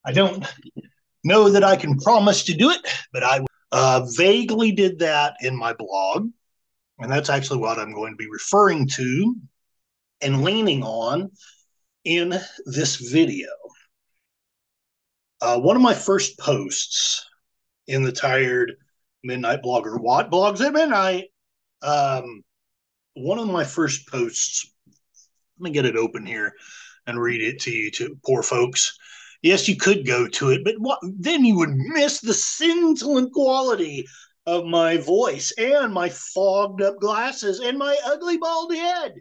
I don't know that I can promise to do it, but I vaguely did that in my blog. And that's actually what I'm going to be referring to and leaning on in this video. One of my first posts in the Tired Midnight Blogger, what blogs at midnight? Um, One of my first posts, let me get it open here and read it to you, to poor folks. Yes, you could go to it, but then you would miss the scintillant quality of my voice and my fogged up glasses and my ugly bald head.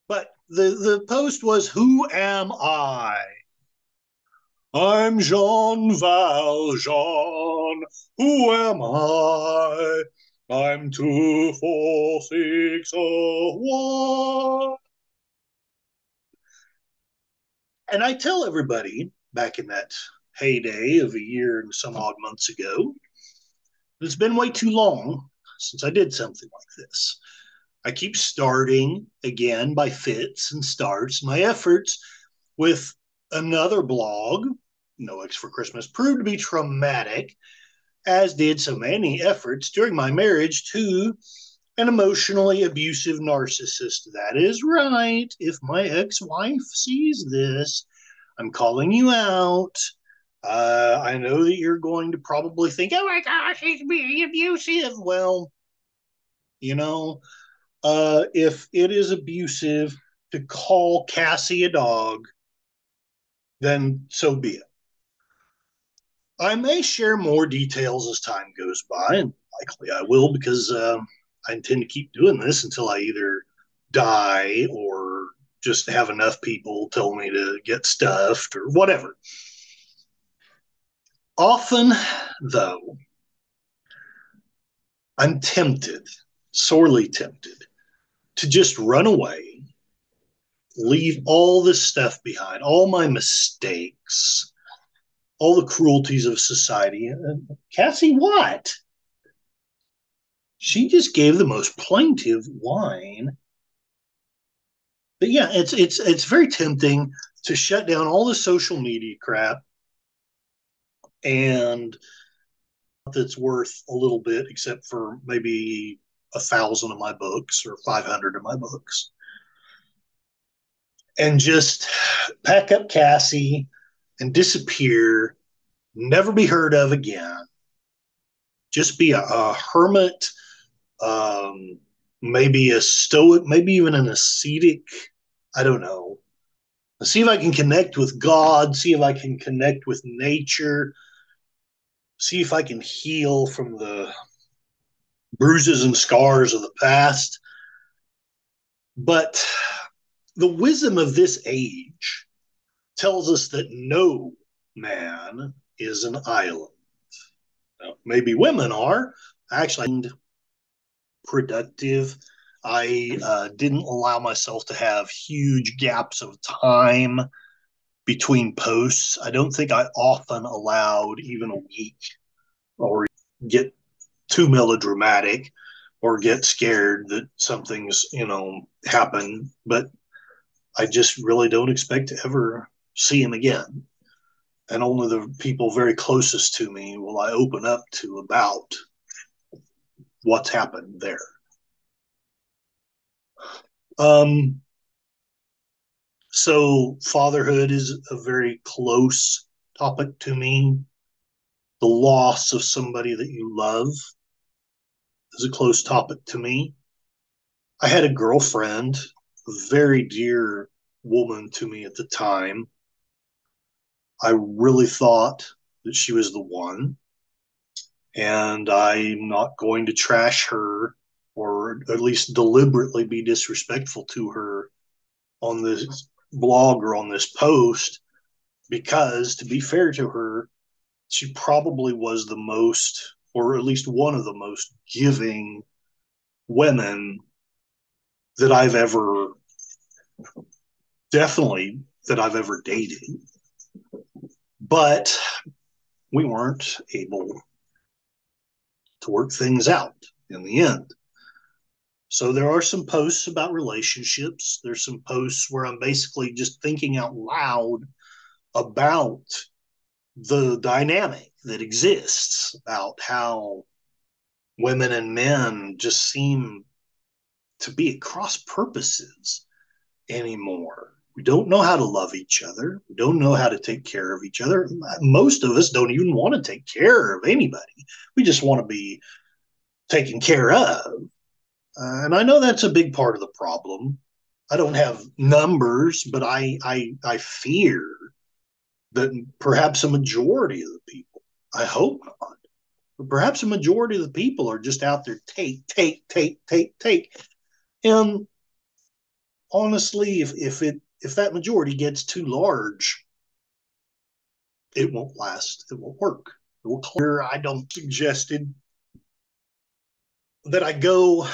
But the post was, "Who am I? I'm Jean Valjean. Who am I? I'm 24601." And I tell everybody back in that heyday of a year and some odd months ago, it's been way too long since I did something like this. I keep starting again by fits and starts. My efforts with another blog, No X for Christmas, proved to be traumatic, as did so many efforts during my marriage to an emotionally abusive narcissist. That is right. If my ex wife sees this, I'm calling you out. I know that you're going to probably think, oh my gosh, he's being abusive. Well, you know, if it is abusive to call Cassie a dog, then so be it. I may share more details as time goes by, and likely I will, because I intend to keep doing this until I either die or just have enough people tell me to get stuffed or whatever. Often, though, I'm tempted, sorely tempted, to just run away, leave all this stuff behind, all my mistakes, all the cruelties of society. Cassie, what? She just gave the most plaintive whine. But yeah, it's very tempting to shut down all the social media crap and that's worth a little bit, except for maybe 1,000 of my books or 500 of my books, and just pack up Cassie and disappear, never be heard of again. Just be a hermit, maybe a stoic, maybe even an ascetic. I don't know. See if I can connect with God, see if I can connect with nature, see if I can heal from the bruises and scars of the past. But the wisdom of this age tells us that no man is an island. Now, maybe women are. Actually, productive. I didn't allow myself to have huge gaps of time between posts. I don't think I often allowed even a week or get too melodramatic or get scared that something's, happened. But I just really don't expect to ever see him again. And only the people very closest to me will I open up to about what's happened there. Um, so fatherhood is a very close topic to me. The loss of somebody that you love is a close topic to me. I had a girlfriend, a very dear woman to me at the time. I really thought that she was the one, and I'm not going to trash her or at least deliberately be disrespectful to her on this blog or on this post, because to be fair to her, she probably was the most, or at least one of the most giving women that I've ever, definitely that I've ever dated. But we weren't able to work things out in the end. So there are some posts about relationships. There's some posts where I'm basically just thinking out loud about the dynamic that exists about how women and men just seem to be at cross purposes anymore. We don't know how to love each other. We don't know how to take care of each other. Most of us don't even want to take care of anybody. We just want to be taken care of. And I know that's a big part of the problem. I don't have numbers, but I fear that perhaps a majority of the people, I hope not, but perhaps a majority of the people are just out there take. And honestly, if that majority gets too large, it won't last. It won't work. It will clear. I don't suggested that I go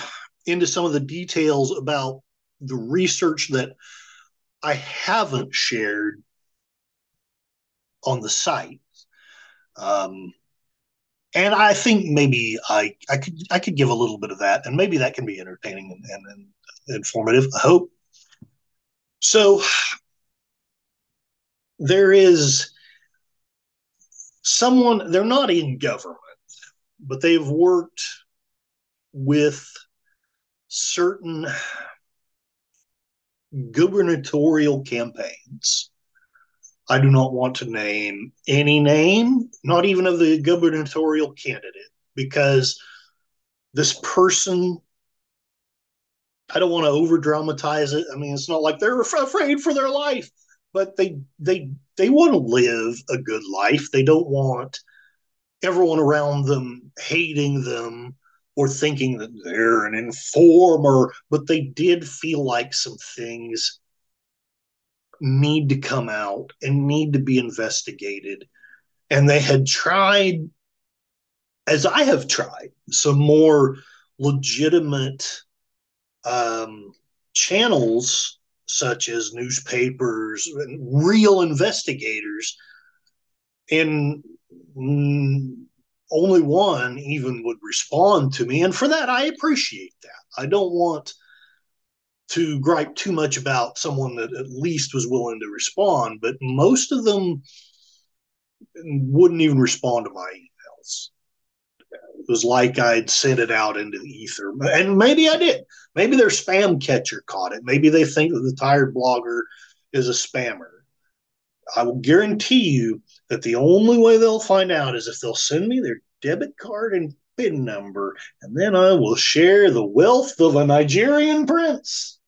into some of the details about the research that I haven't shared on the site. Um, and I think maybe I could give a little bit of that, and maybe that can be entertaining and informative. I hope so. There is someone, they're not in government, but they've worked with certain gubernatorial campaigns. I do not want to name any name, not even of the gubernatorial candidate, because this person, I don't want to over dramatize it. I mean, it's not like they're afraid for their life, but they want to live a good life. They don't want everyone around them hating them or thinking that they're an informer, but they did feel like some things need to come out and need to be investigated. And they had tried, as I have tried, some more legitimate um, channels, such as newspapers and real investigators, and only one even would respond to me. And for that, I appreciate that. I don't want to gripe too much about someone that at least was willing to respond, but most of them wouldn't even respond to my emails. It was like I'd sent it out into the ether. And maybe I did. Maybe their spam catcher caught it. Maybe they think that the tired blogger is a spammer. I will guarantee you that the only way they'll find out is if they'll send me their debit card and PIN number, and then I will share the wealth of a Nigerian prince.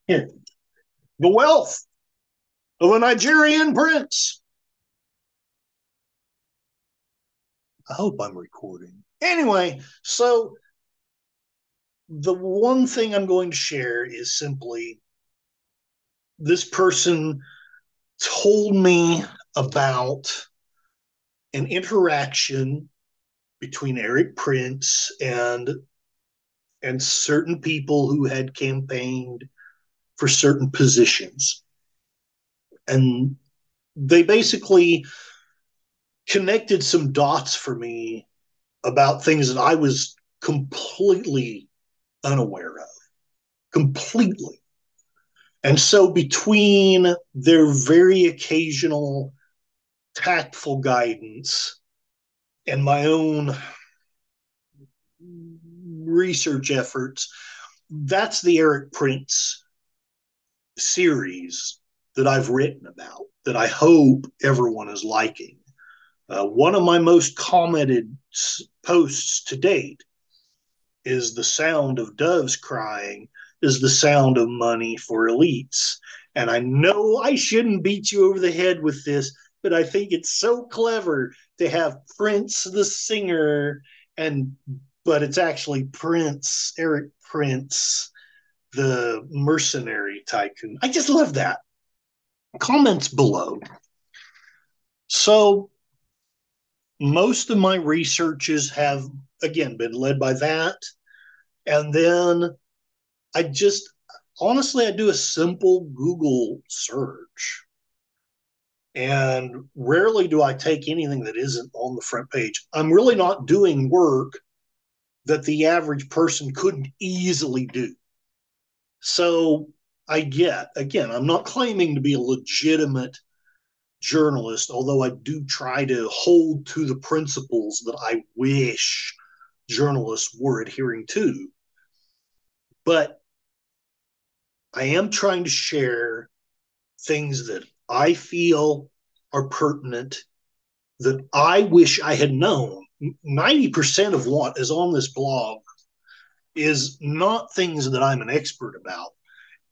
Here, the wealth of a Nigerian prince. I hope I'm recording. Anyway, so the one thing I'm going to share is simply this person told me about an interaction between Eric Prince and certain people who had campaigned for certain positions. And they basically connected some dots for me about things that I was completely unaware of. Completely. And so, between their very occasional tactful guidance and my own research efforts, that's the Eric Prince series that I've written about that I hope everyone is liking. One of my most commented posts to date is the sound of doves crying is the sound of money for elites. And I know I shouldn't beat you over the head with this, but I think it's so clever to have Prince the singer and but it's actually Prince, Eric Prince, the mercenary tycoon. I just love that. Comments below. So most of my researches have again been led by that. And then I just honestly I do a simple Google search. And rarely do I take anything that isn't on the front page. I'm really not doing work that the average person couldn't easily do. So I get, again, I'm not claiming to be a legitimate journalist, although I do try to hold to the principles that I wish journalists were adhering to. But I am trying to share things that I feel are pertinent, that I wish I had known. 90% of what is on this blog is not things that I'm an expert about.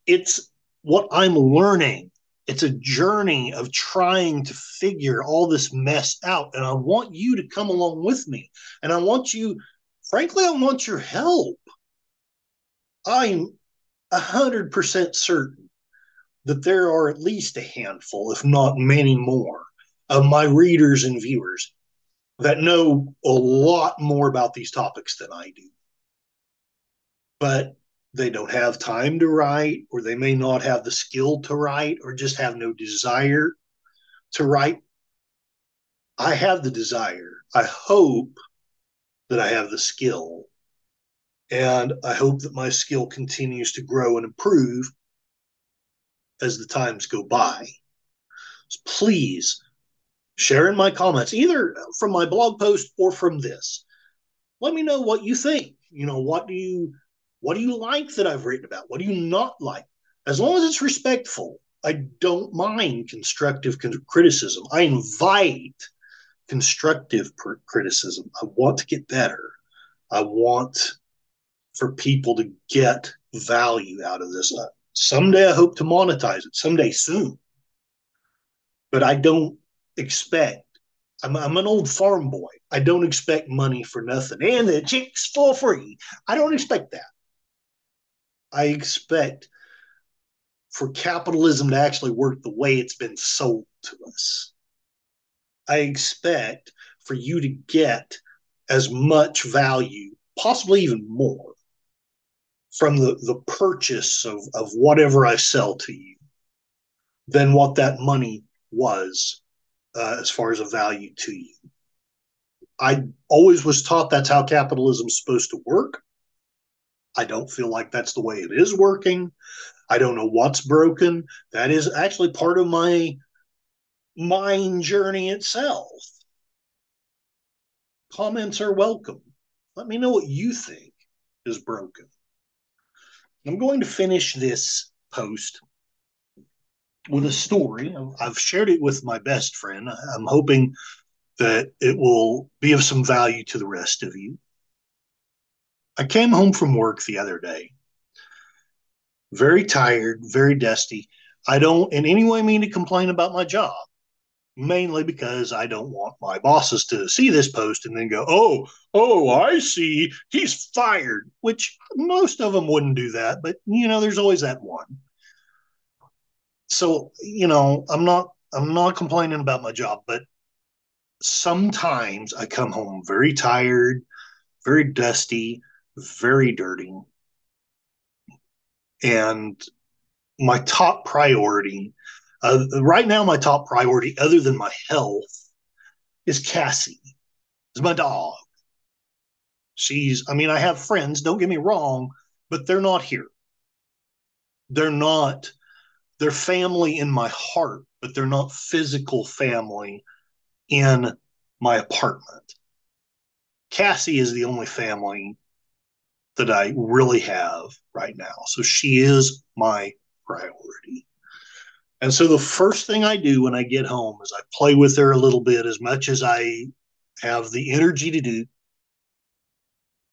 It's what I'm learning. It's a journey of trying to figure all this mess out. And I want you to come along with me. And I want you, frankly, I want your help. I'm 100% certain that there are at least a handful, if not many more, of my readers and viewers that know a lot more about these topics than I do. But they don't have time to write, or they may not have the skill to write, or just have no desire to write. I have the desire. I hope that I have the skill. And I hope that my skill continues to grow and improve as the times go by. So please share in my comments, either from my blog post or from this. Let me know what you think. What do you like that I've written about? What do you not like? As long as it's respectful, I don't mind constructive criticism. I invite constructive criticism. I want to get better. I want for people to get value out of this. Someday I hope to monetize it, someday soon. But I don't expect, I'm an old farm boy. I don't expect money for nothing. And the chicks for free. I don't expect that. I expect for capitalism to actually work the way it's been sold to us. I expect for you to get as much value, possibly even more, from the purchase of whatever I sell to you than what that money was as far as a value to you. I always was taught that's how capitalism is supposed to work. I don't feel like that's the way it is working. I don't know what's broken. That is actually part of my mind journey itself. Comments are welcome. Let me know what you think is broken. I'm going to finish this post with a story. I've shared it with my best friend. I'm hoping that it will be of some value to the rest of you. I came home from work the other day, very tired, very dusty. I don't in any way mean to complain about my job, mainly because I don't want my bosses to see this post and then go, oh, I see, he's fired, which most of them wouldn't do that. But, there's always that one. So, I'm not complaining about my job, but sometimes I come home very tired, very dusty, very dirty. And my top priority, right now, my top priority, other than my health, is Cassie, is my dog. I have friends, don't get me wrong, but they're not here. They're family in my heart, but they're not physical family in my apartment. Cassie is the only family that I really have right now. So she is my priority. And so the first thing I do when I get home is I play with her a little bit, as much as I have the energy to do.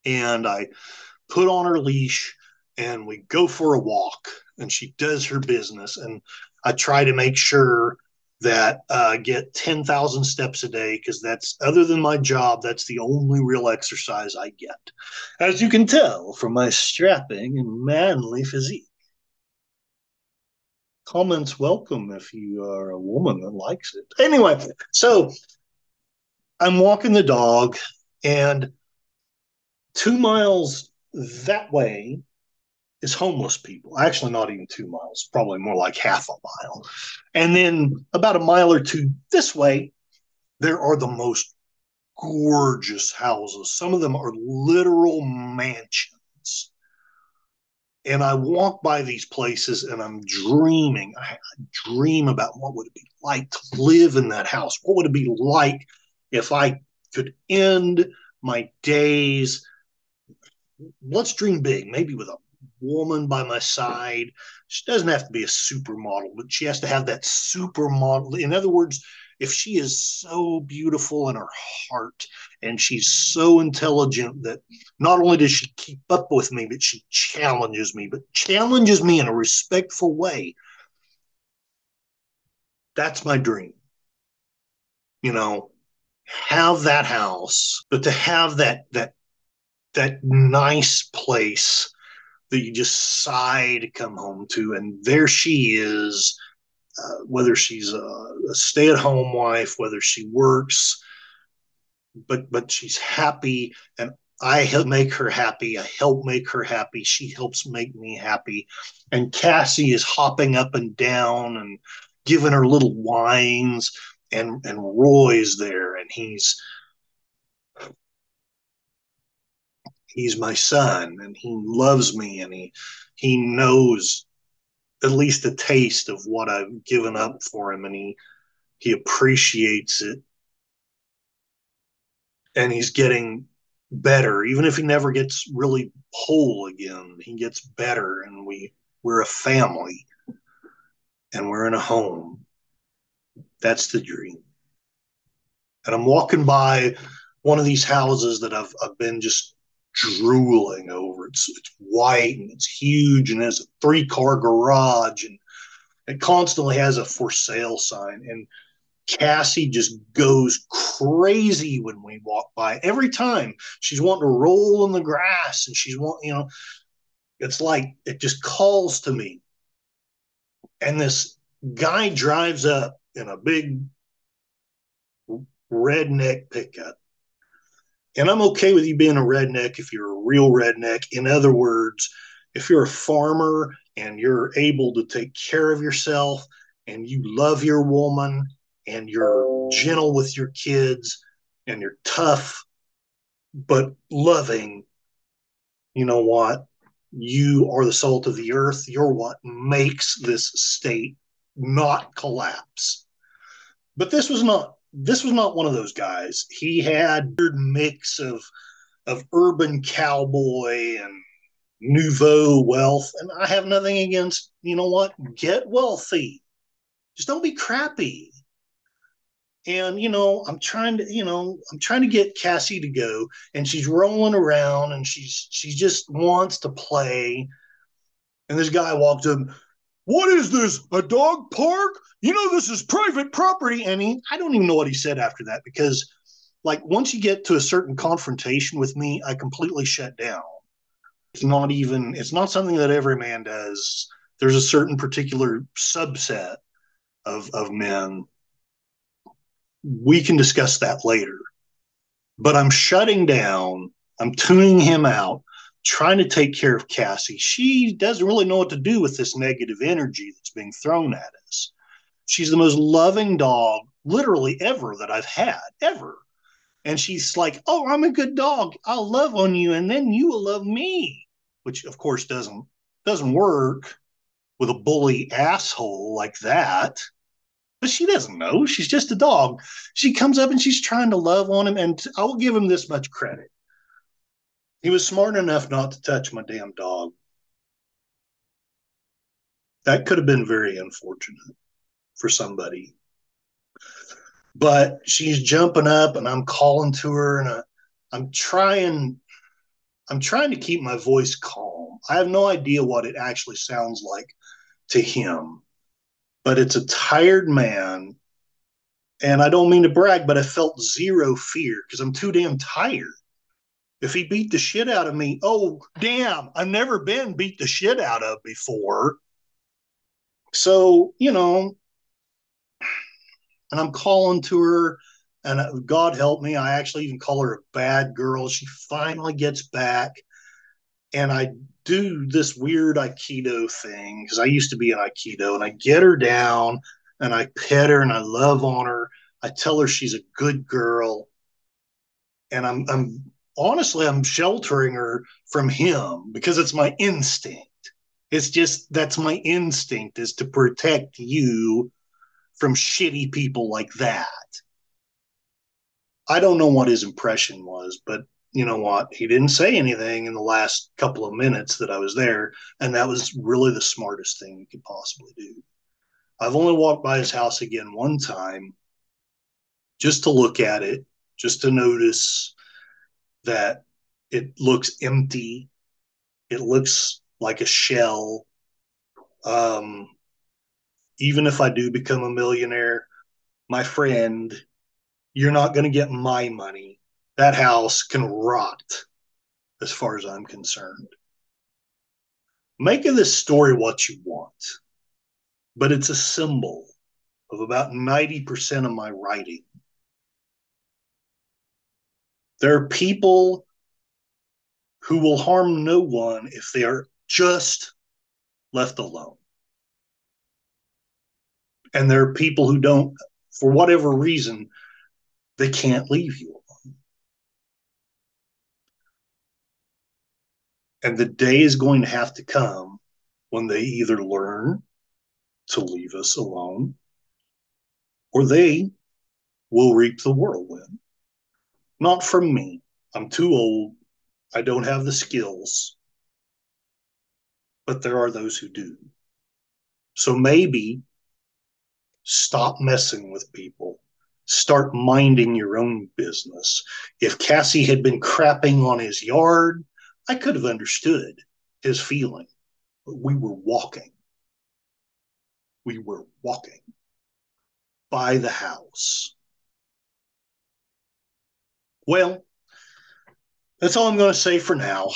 And I put on her leash and we go for a walk, and she does her business. And I try to make sure that I get 10,000 steps a day, because that's, other than my job, that's the only real exercise I get, as you can tell from my strapping and manly physique. Comments welcome if you are a woman that likes it. Anyway, so I'm walking the dog, and 2 miles that way is homeless people. Actually, not even 2 miles, probably more like half a mile. And then about a mile or two this way, there are the most gorgeous houses. Some of them are literal mansions. And I walk by these places and I'm dreaming. I dream about what would it be like to live in that house? What would it be like if I could end my days? Let's dream big, maybe with a woman by my side. She doesn't have to be a supermodel, but she has to have that supermodel. In other words, if she is so beautiful in her heart and she's so intelligent that not only does she keep up with me, but she challenges me in a respectful way. That's my dream. You know, have that house, but to have that nice place that you just sigh to come home to. And there she is, whether she's a stay-at-home wife, whether she works, but she's happy, and I help make her happy. I help make her happy. She helps make me happy. And Cassie is hopping up and down and giving her little whines. And Roy's there, and he's my son, and he loves me, and he knows at least a taste of what I've given up for him, and he appreciates it, and he's getting better. Even if he never gets really whole again, he gets better, and we're a family, and we're in a home. That's the dream. And I'm walking by one of these houses that I've been just drooling over. It's white and it's huge and has a 3-car garage, and it constantly has a for sale sign. And Cassie just goes crazy when we walk by. Every time she's wanting to roll in the grass, and it's like it just calls to me. And this guy drives up in a big redneck pickup. And I'm okay with you being a redneck if you're a real redneck. In other words, if you're a farmer and you're able to take care of yourself and you love your woman and you're gentle with your kids and you're tough but loving, you know what? You are the salt of the earth. You're what makes this state not collapse. But this was not one of those guys. He had a weird mix of urban cowboy and nouveau wealth. And I have nothing against, you know what? Get wealthy. Just don't be crappy. And I'm trying to get Cassie to go, and she's rolling around, and she just wants to play. And this guy walked up, "What is this? A dog park? You know this is private property." And I don't even know what he said after that, because like once you get to a certain confrontation with me, I completely shut down. It's not something that every man does. There's a certain particular subset of men. We can discuss that later. But I'm shutting down, I'm tuning him out, trying to take care of Cassie. She doesn't really know what to do with this negative energy that's being thrown at us. She's the most loving dog, literally ever, that I've had, ever. And she's like, "Oh, I'm a good dog. I'll love on you, and then you will love me," which of course doesn't work with a bully asshole like that. But she doesn't know. She's just a dog. She comes up and she's trying to love on him, and I will give him this much credit. He was smart enough not to touch my damn dog. That could have been very unfortunate for somebody. But she's jumping up, and I'm calling to her, and I'm trying I'm trying to keep my voice calm. I have no idea what it actually sounds like to him, but it's a tired man. And I don't mean to brag, but I felt zero fear because I'm too damn tired. If he beat the shit out of me, oh, damn, I've never been beat the shit out of before. So, and I'm calling to her, and God help me, I actually even call her a bad girl. She finally gets back, and I do this weird Aikido thing because I used to be an Aikido, and I get her down and I pet her and I love on her. I tell her she's a good girl, and I'm honestly I'm sheltering her from him because it's my instinct. It's just that's my instinct is to protect you from shitty people like that. I don't know what his impression was, but you know what? He didn't say anything in the last couple of minutes that I was there, and that was really the smartest thing you could possibly do. I've only walked by his house again one time just to look at it, just to notice that it looks empty. It looks like a shell. Um, Even if I do become a millionaire, my friend, you're not going to get my money. That house can rot as far as I'm concerned. Make of this story what you want, but it's a symbol of about 90% of my writing. There are people who will harm no one if they are just left alone. And there are people who don't, for whatever reason, they can't leave you alone. And the day is going to have to come when they either learn to leave us alone or they will reap the whirlwind. Not from me. I'm too old. I don't have the skills, but there are those who do. So maybe stop messing with people. Start minding your own business. If Cassie had been crapping on his yard, I could have understood his feeling. But we were walking. We were walking by the house. Well, that's all I'm going to say for now.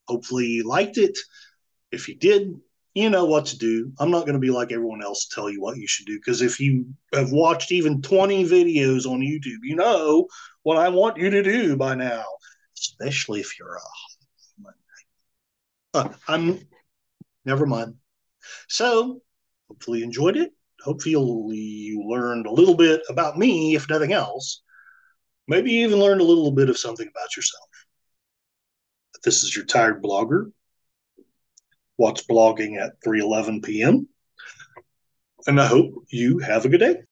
Hopefully you liked it. If you did, you know what to do. I'm not going to be like everyone else, tell you what you should do. Because if you have watched even 20 videos on YouTube, you know what I want you to do by now, especially if you're I'm never mind. So hopefully you enjoyed it. Hopefully you learned a little bit about me, if nothing else. Maybe you even learned a little bit of something about yourself. This is your tired blogger. What's blogging at 3:11 p.m. And I hope you have a good day.